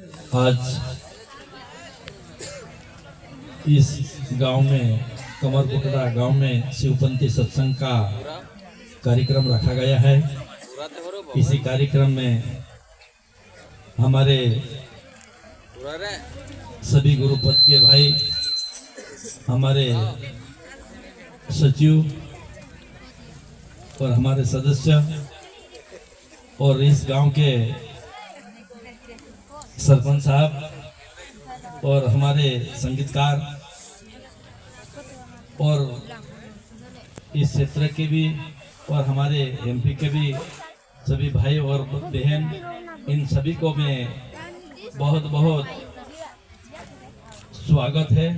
आज इस गांव में कमरपुटरा गांव में शिवपंथी सत्संग का कार्यक्रम रखा गया है। इसी कार्यक्रम में हमारे सभी गुरुपद के भाई, हमारे सचिव और हमारे सदस्य और इस गांव के सरपंच साहब और हमारे संगीतकार और इस क्षेत्र के भी और हमारे एमपी के भी सभी भाई और बहन, इन सभी को मैं बहुत बहुत स्वागत है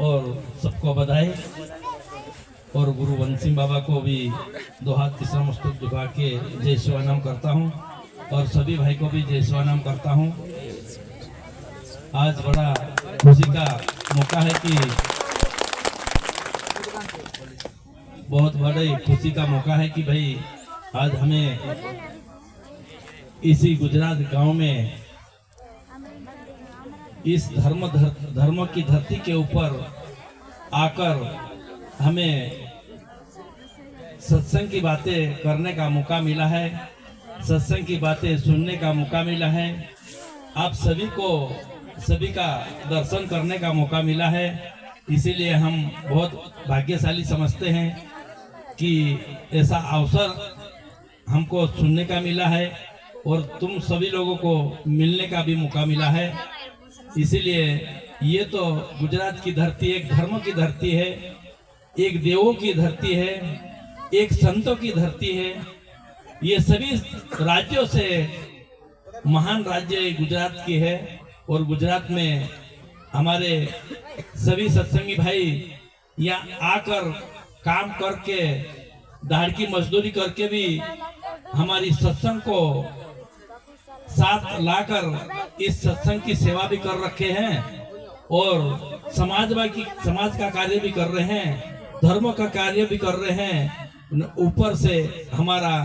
और सबको बधाई। और गुरु वंशी बाबा को भी दो हाथ तीसरा मस्तक झुका के जय शिवानाम करता हूँ और सभी भाई को भी जय शिवानाम करता हूँ। आज बड़ा खुशी का मौका है कि बहुत बड़ी खुशी का मौका है कि भाई आज हमें इसी गुजरात गांव में इस धर्म की धरती के ऊपर आकर हमें सत्संग की बातें करने का मौका मिला है, सत्संग की बातें सुनने का मौका मिला है, आप सभी का दर्शन करने का मौका मिला है। इसीलिए हम बहुत भाग्यशाली समझते हैं कि ऐसा अवसर हमको सुनने का मिला है और तुम सभी लोगों को मिलने का भी मौका मिला है। इसीलिए ये तो गुजरात की धरती एक धर्म की धरती है, एक देवों की धरती है, एक संतों की धरती है। ये सभी राज्यों से महान राज्य गुजरात की है और गुजरात में हमारे सभी सत्संगी भाई यहाँ आकर काम करके दाढ़ की मजदूरी करके भी हमारी सत्संग को साथ लाकर इस सत्संग की सेवा भी कर रखे हैं और समाज का कार्य भी कर रहे हैं, धर्म का कार्य भी कर रहे हैं। ऊपर से हमारा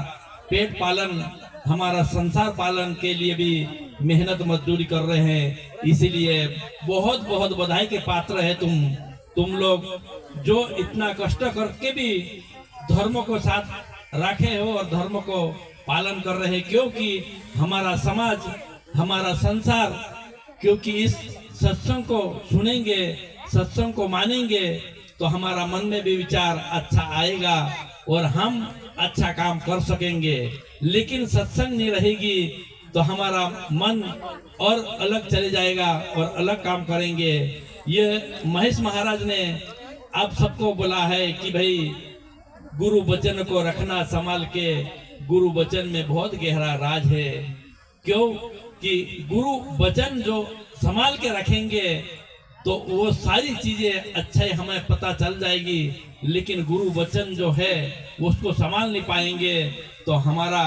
पेट पालन, हमारा संसार पालन के लिए भी मेहनत मजदूरी कर रहे हैं। इसीलिए बहुत बहुत बधाई के पात्र है तुम लोग जो इतना कष्ट करके भी धर्म को साथ रखे हो और धर्म को पालन कर रहे हैं। क्योंकि हमारा समाज, हमारा संसार, क्योंकि इस सत्संग को सुनेंगे, सत्संग को मानेंगे तो हमारा मन में भी विचार अच्छा आएगा और हम अच्छा काम कर सकेंगे। लेकिन सत्संग नहीं रहेगी तो हमारा मन और अलग चले जाएगा और अलग काम करेंगे। ये महेश महाराज ने आप सबको बोला है कि भाई गुरु वचन को रखना संभाल के। गुरु वचन में बहुत गहरा राज है। क्यों कि गुरु वचन जो संभाल के रखेंगे तो वो सारी चीजें अच्छे हमें पता चल जाएगी। लेकिन गुरु वचन जो है उसको संभाल नहीं पाएंगे तो हमारा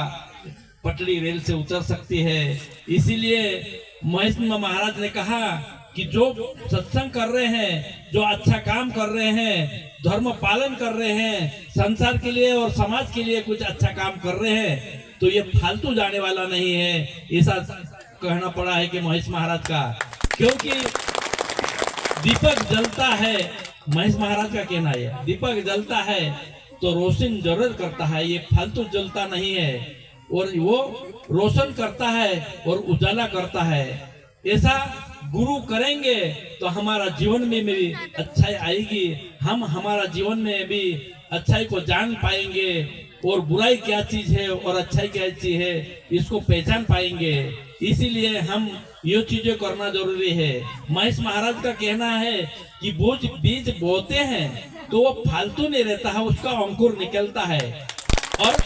पटरी रेल से उतर सकती है। इसीलिए महेश महाराज ने कहा कि जो सत्संग कर रहे हैं, जो अच्छा काम कर रहे हैं, धर्म पालन कर रहे हैं, संसार के लिए और समाज के लिए कुछ अच्छा काम कर रहे हैं तो ये फालतू जाने वाला नहीं है। ऐसा कहना पड़ा है कि महेश महाराज का, क्योंकि दीपक जलता है, महेश महाराज का कहना है, दीपक जलता है तो रोशन जरूर करता है, ये फालतू जलता नहीं है और वो रोशन करता है और उजाला करता है। ऐसा गुरु करेंगे तो हमारा जीवन में भी अच्छाई आएगी, हम हमारा जीवन में भी अच्छाई को जान पाएंगे और बुराई क्या चीज है और अच्छाई क्या चीज है इसको पहचान पाएंगे। इसीलिए हम ये चीजें करना जरूरी है। महेश महाराज का कहना है कि बीज बोते हैं तो वो फालतू नहीं रहता है, उसका अंकुर निकलता है और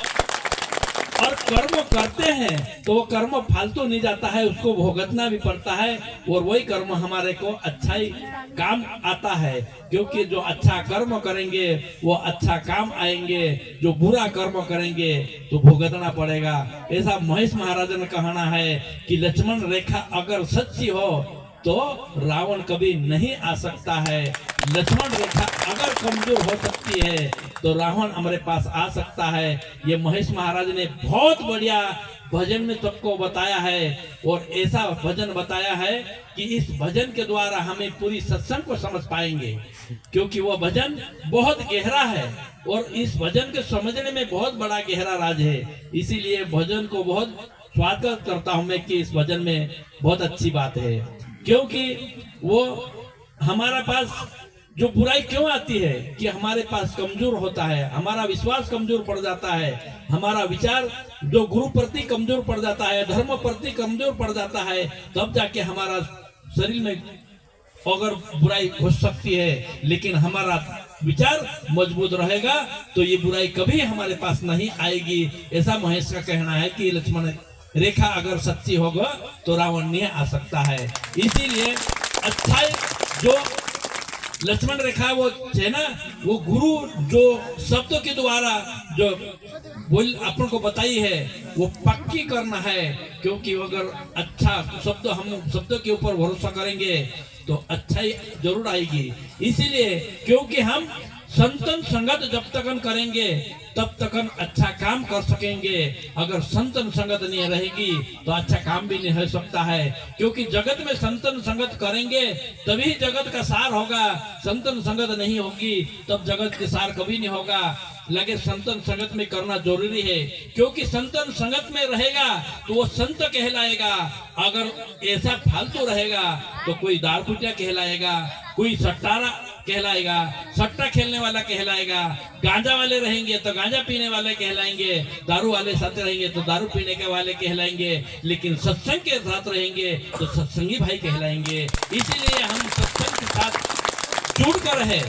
कर्म करते हैं तो वो कर्म फालतू नहीं जाता है, उसको भुगतना भी पड़ता है और वही कर्म हमारे को अच्छा ही काम आता है। क्योंकि जो अच्छा कर्म करेंगे वो अच्छा काम आएंगे, जो बुरा कर्म करेंगे तो भुगतना पड़ेगा। ऐसा महेश महाराज ने कहना है कि लक्ष्मण रेखा अगर सच्ची हो तो रावण कभी नहीं आ सकता है। लक्ष्मण रेखा अगर कमजोर हो सकती है तो रावण हमारे पास आ सकता है। ये महेश महाराज ने बहुत बढ़िया भजन में सबको बताया है और ऐसा भजन बताया है कि इस भजन के द्वारा हमें पूरी सत्संग को समझ पाएंगे, क्योंकि वह भजन बहुत गहरा है और इस भजन के समझने में बहुत बड़ा गहरा राज है। इसीलिए भजन को बहुत स्वागत करता हूं मैं कि इस भजन में बहुत अच्छी बात है, क्योंकि वो हमारा पास जो बुराई क्यों आती है कि हमारे पास कमजोर होता है, हमारा विश्वास कमजोर पड़ जाता है, हमारा विचार जो गुरु प्रति कमजोर पड़ जाता है, धर्म प्रति कमजोर पड़ जाता है, तब जाके हमारा शरीर में अगर बुराई हो सकती है, लेकिन हमारा विचार मजबूत रहेगा तो ये बुराई कभी हमारे पास नहीं आएगी। ऐसा महेश का कहना है कि लक्ष्मण रेखा अगर सच्ची होगा तो रावण नहीं आ सकता है। इसीलिए अच्छाई जो लक्ष्मण रेखा वो है ना, वो गुरु जो शब्दों के द्वारा जो बोल अपन को बताई है वो पक्की करना है, क्योंकि अगर अच्छा शब्द हम शब्दों के ऊपर भरोसा करेंगे तो अच्छाई जरूर आएगी। इसीलिए क्योंकि हम संतन संगत जब तक करेंगे तब तक अच्छा काम कर सकेंगे, अगर संतन संगत नहीं रहेगी तो अच्छा काम भी नहीं हो सकता है, क्योंकि जगत में संतन संगत करेंगे तभी जगत का सार होगा, संतन संगत नहीं होगी तब जगत के सार कभी नहीं होगा। लगे संतन संगत में करना जरूरी है, क्योंकि संतन संगत में रहेगा तो वो संत कहलाएगा, अगर ऐसा फालतू रहेगा तो कोई दार कुटिया कहलाएगा, कोई सट्टारा कहलाएगा, सट्टा खेलने वाला कहलाएगा, गांजा वाले रहेंगे तो गांजा पीने वाले कहलाएंगे, दारू वाले साथ रहेंगे तो दारू पीने के वाले कहलाएंगे, लेकिन सत्संग के साथ रहेंगे तो सत्संगी भाई कहलाएंगे। इसीलिए हम सत्संग के साथ जुड़ कर रहे,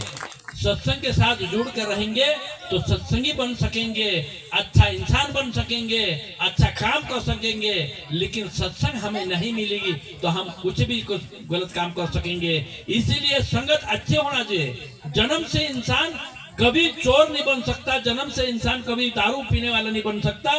सत्संग के साथ जुड़ कर रहेंगे तो सत्संगी बन सकेंगे, अच्छा इंसान बन सकेंगे, अच्छा काम कर सकेंगे। लेकिन सत्संग हमें नहीं मिलेगी तो हम कुछ गलत काम कर सकेंगे। इसीलिए संगत अच्छे होना चाहिए। जन्म से इंसान कभी चोर नहीं बन सकता, जन्म से इंसान कभी दारू पीने वाला नहीं बन सकता।